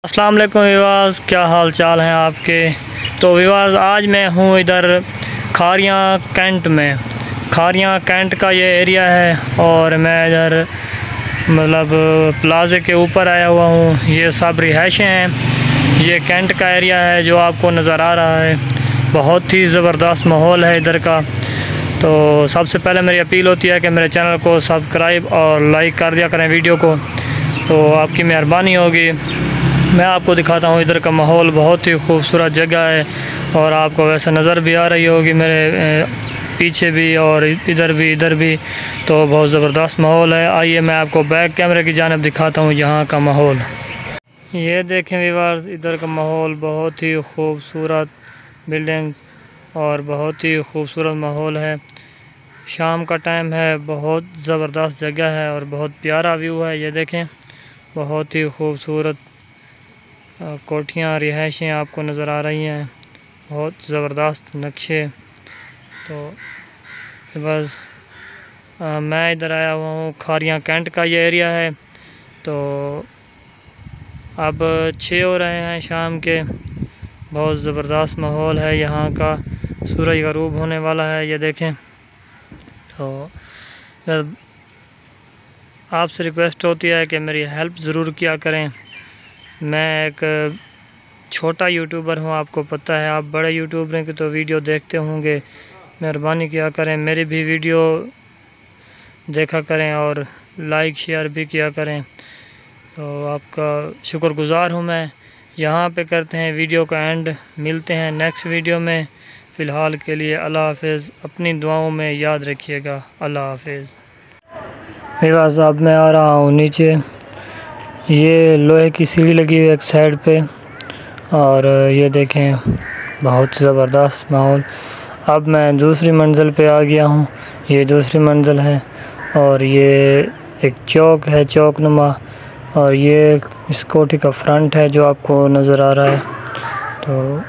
अस्सलाम वालेकुम विवास, क्या हाल चाल हैं आपके। तो विवास आज मैं हूँ इधर खारियाँ कैंट में। खारियाँ कैंट का ये एरिया है और मैं इधर मतलब प्लाजे के ऊपर आया हुआ हूँ। ये सब रिहाइशें हैं। ये कैंट का एरिया है जो आपको नज़र आ रहा है। बहुत ही ज़बरदस्त माहौल है इधर का। तो सबसे पहले मेरी अपील होती है कि मेरे चैनल को सब्सक्राइब और लाइक कर दिया करें वीडियो को, तो आपकी मेहरबानी होगी। मैं आपको दिखाता हूँ इधर का माहौल। बहुत ही खूबसूरत जगह है और आपको वैसे नज़र भी आ रही होगी मेरे पीछे भी और इधर भी। तो बहुत ज़बरदस्त माहौल है। आइए मैं आपको बैक कैमरे की जानिब दिखाता हूँ यहाँ का माहौल। ये देखें व्यूअर्स, इधर का माहौल बहुत ही खूबसूरत बिल्डिंग और बहुत ही खूबसूरत माहौल है। शाम का टाइम है, बहुत ज़बरदस्त जगह है और बहुत प्यारा व्यू है। ये देखें, बहुत ही खूबसूरत कोठियाँ रिहाइशें आपको नज़र आ रही हैं, बहुत ज़बरदस्त नक्शे। तो बस मैं इधर आया हुआ हूँ। खारियाँ कैंट का ये एरिया है। तो अब 6 हो रहे हैं शाम के। बहुत ज़बरदस्त माहौल है यहाँ का। सूरज ग़रूब होने वाला है, ये देखें। तो आपसे रिक्वेस्ट होती है कि मेरी हेल्प ज़रूर किया करें। मैं एक छोटा यूट्यूबर हूँ, आपको पता है। आप बड़े यूट्यूबर हैं कि तो वीडियो देखते होंगे। मेहरबानी किया करें, मेरी भी वीडियो देखा करें और लाइक शेयर भी किया करें। तो आपका शुक्रगुज़ार हूँ मैं। यहाँ पे करते हैं वीडियो का एंड। मिलते हैं नेक्स्ट वीडियो में। फ़िलहाल के लिए अल्लाह हाफ़िज़। अपनी दुआओं में याद रखिएगा। अल्लाह हाफ़िज़। विवास, अब मैं आ रहा हूँ नीचे। ये लोहे की सीढ़ी लगी हुई है एक साइड पे और ये देखें, बहुत ज़बरदस्त माहौल। अब मैं दूसरी मंजिल पे आ गया हूँ। ये दूसरी मंजिल है और ये एक चौक है, चौक नुमा, और ये इस कोठी का फ्रंट है जो आपको नज़र आ रहा है। तो